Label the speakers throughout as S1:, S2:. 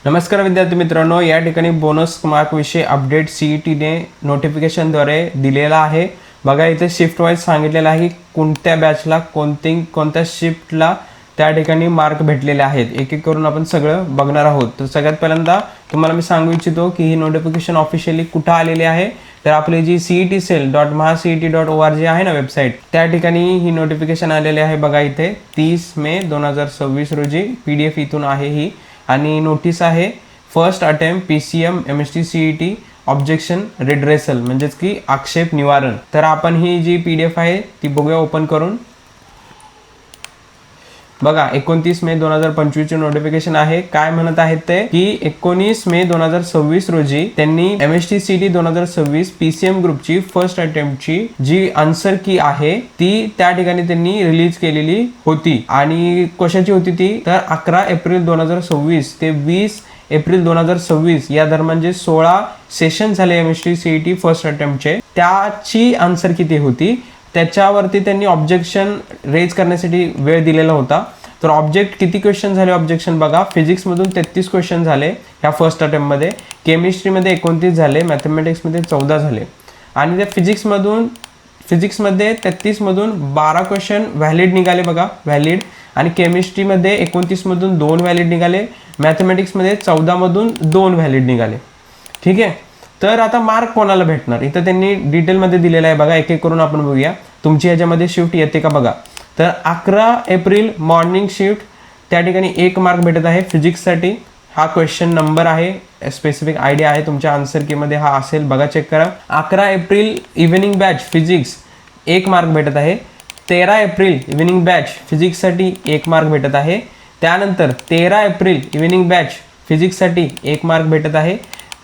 S1: नमस्कार विद्यार्थी मित्रांनो, या ठिकाणी बोनस मार्क विषय अपडेट सीईटीने नोटिफिकेशनद्वारे दिलेला आहे। बघा इथे शिफ्ट वाईज सांगितलेलं आहे की कोणत्या बॅचला कोणत्या शिफ्टला त्या ठिकाणी मार्क भेटलेले आहेत। एक एक करून आपण सगळं बघणार आहोत। तर सगळ्यात पहिल्यांदा तुम्हाला मी सांगू इच्छितो की ही नोटिफिकेशन ऑफिशियली कुठे आलेली आहे, तर आपली जी cetcell.mahacet.org आहे ना वेबसाईट, त्या ठिकाणी ही नोटिफिकेशन आलेली आहे। बघा इथे 30 मे 2026 रोजी PDF इथून आहे ही, आणि नोटीस आहे first attempt PCM MST CET objection redressal, म्हणजेच की आक्षेप निवारण। तर आपण ही जी PDF आहे ती बघूया ओपन करून। बघा 29 मे 2025 ची नोटिफिकेशन आहे। काय म्हणत आहेत ते की 19 मे 2026 रोजी त्यांनी MST CET 2026 PCM ग्रुपची फर्स्ट अटेम्प्टची जी आन्सर की आहे ती त्या ठिकाणी त्यांनी रिलीज केलेली होती। आणि कशाची होती ती, तर 11 एप्रिल 2026 ते 20 एप्रिल 2026 या दरम्यान जे 16 सेशन झाले MST CET फर्स्ट अटेम्प्टचे, त्याची आन्सर किती होती त्याच्यावरती त्यांनी ऑब्जेक्शन रेज करण्यासाठी वेळ दिलेला होता। तर ऑब्जेक्ट किती क्वेश्चन झाले ऑब्जेक्शन बघा, फिजिक्स मधून 33 क्वेश्चन झाले ह्या फर्स्ट अटेम्प्ट मध्ये, केमिस्ट्री मध्ये 29 झाले, मॅथमॅटिक्स मध्ये 14 झाले, आणि त्या फिजिक्स मध्ये 33 मधून 12 क्वेश्चन व्हॅलिड निघाले बघा, व्हॅलिड। आणि केमिस्ट्री मध्ये 29 मधून 2 व्हॅलिड निघाले, मॅथमॅटिक्स मध्ये 14 मधून 2 व्हॅलिड निघाले। ठीक आहे, तर आता मार्क कोणाला भेटणार इथं त्यांनी डिटेलमध्ये दिलेला आहे। बघा एक एक करून आपण बघूया तुमची याच्यामध्ये शिफ्ट येते का बघा। तर 11 एप्रिल मॉर्निंग शिफ्ट त्या ठिकाणी 1 मार्क भेटत आहे फिजिक्ससाठी। हा क्वेश्चन नंबर आहे, स्पेसिफिक आयडिया आहे तुमच्या आन्सर की मध्ये हा असेल, बघा चेक करा। 11 April evening batch physics 1 mark भेटत आहे। 13 एप्रिल इव्हिनिंग बॅच फिजिक्ससाठी 1 मार्क भेटत आहे। त्यानंतर 13 एप्रिल इव्हिनिंग बॅच फिजिक्ससाठी 1 मार्क भेटत आहे।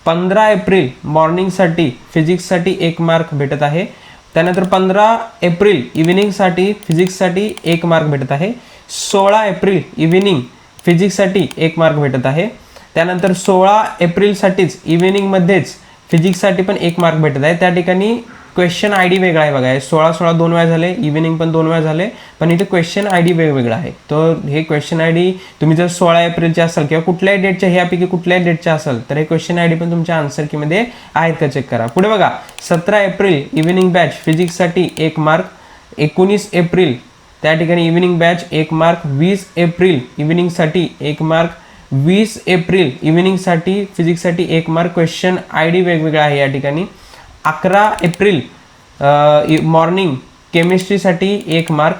S1: 15 एप्रिल मॉर्निंगसाठी फिजिक्ससाठी 1 मार्क भेटत आहे। त्यानंतर 15 एप्रिल इव्हिनिंगसाठी फिजिक्ससाठी 1 मार्क भेटत आहे। 16 एप्रिल इव्हिनिंग फिजिक्ससाठी 1 मार्क भेटत आहे। त्यानंतर 16 एप्रिलसाठीच इव्हिनिंगमध्येच फिजिक्ससाठी पण 1 मार्क भेटत आहे। त्या ठिकाणी क्वेश्चन ID वेगळा आहे बघा, 16 2 वेळा झाले, इव्हिनिंग पण 2 वेळा झाले, पण इथे क्वेश्चन ID वेगवेगळा आहे। तर हे क्वेश्चन ID तुम्ही जर 16 एप्रिलचे असाल किंवा कुठल्याही डेटच्या ह्यापैकी कुठल्याही डेटच्या असाल तर हे क्वेश्चन ID पण तुमच्या आन्सर की मध्ये आहेत का चेक करा। पुढे बघा 17 एप्रिल इव्हिनिंग बॅच फिजिक्ससाठी 1 मार्क, 19 एप्रिल त्या ठिकाणी इव्हिनिंग बॅच 1 मार्क, 20 एप्रिल इव्हिनिंगसाठी 1 मार्क, 20 एप्रिल इव्हिनिंगसाठी फिजिक्ससाठी 1 मार्क, क्वेश्चन ID वेगवेगळा आहे या ठिकाणी। 11 एप्रिल मॉर्निंग केमिस्ट्रीसाठी 1 मार्क,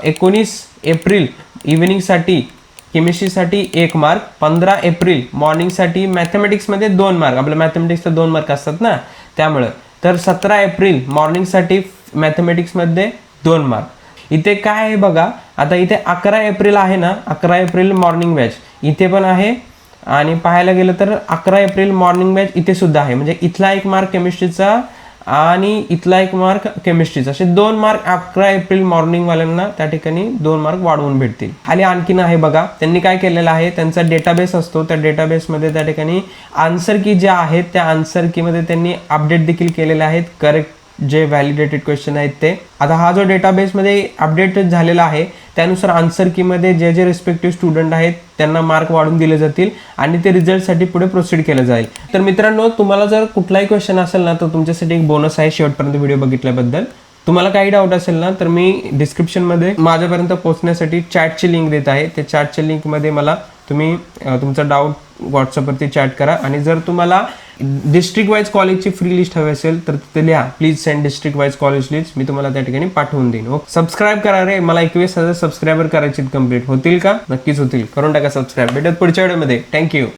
S1: 19 एप्रिल इव्हिनिंगसाठी केमिस्ट्रीसाठी 1 मार्क, 15 एप्रिल मॉर्निंगसाठी मॅथमॅटिक्समध्ये 2 मार्क, आपल्या मॅथमॅटिक्सला 2 मार्क असतात ना त्यामुळे, तर 17 एप्रिल मॉर्निंगसाठी मॅथमॅटिक्समध्ये 2 मार्क। इथे काय आहे बघा, आता इथे 11 एप्रिल आहे ना, 11 एप्रिल मॉर्निंग बॅच इथे पण आहे, आणि पाहायला गेलं तर 11 एप्रिल मॉर्निंग बॅच इथे सुद्धा आहे, म्हणजे इथला 1 मार्क केमिस्ट्रीचा आणि इथला 1 मार्क केमिस्ट्रीचा, असे 2 मार्क 11 एप्रिल मॉर्निंग वाल्यांना त्या ठिकाणी 2 मार्क वाढवून भेटतील। खाली आणखीन आहे बघा, त्यांनी काय केलेलं आहे, त्यांचा डेटाबेस असतो, त्या डेटाबेसमध्ये त्या ठिकाणी आन्सर की ज्या आहेत त्या आन्सर की मध्ये त्यांनी अपडेट देखील केलेले आहेत, करेक्ट जे व्हॅलिडेटेड क्वेश्चन आहेत ते। आता हा जो डेटाबेसमध्ये अपडेट झालेला आहे त्यानुसार आन्सर की मध्ये जे जे रिस्पेक्टिव्ह स्टुडंट आहेत त्यांना मार्क वाढून दिले जातील आणि ते रिझल्टसाठी पुढे प्रोसीड केलं जाईल। तर मित्रांनो, तुम्हाला जर कुठलाही क्वेश्चन असेल ना तर तुमच्यासाठी एक बोनस आहे शेवटपर्यंत व्हिडिओ बघितल्याबद्दल। तुम्हाला काही डाऊट असेल ना तर मी डिस्क्रिप्शनमध्ये माझ्यापर्यंत पोहोचण्यासाठी चॅटची लिंक देत आहे, त्या चॅटच्या लिंकमध्ये मला तुम्ही तुमचा डाऊट व्हॉट्सअपवरती चॅट करा। आणि जर तुम्हाला डिस्ट्रिक्ट वाईज कॉलेजची फ्री लिस्ट हवी असेल तर तिथे लिहा please send district wise college list, मी तुम्हाला त्या ठिकाणी पाठवून देईन। ओके, सबस्क्राईब करा रे, मला 21,000 सबस्क्रायबर करायचे कंप्लीट होतील का, नक्कीच होतील, करून टाका सबस्क्राईब। भेटत पुढच्या व्हिडिओमध्ये, थँक्यू।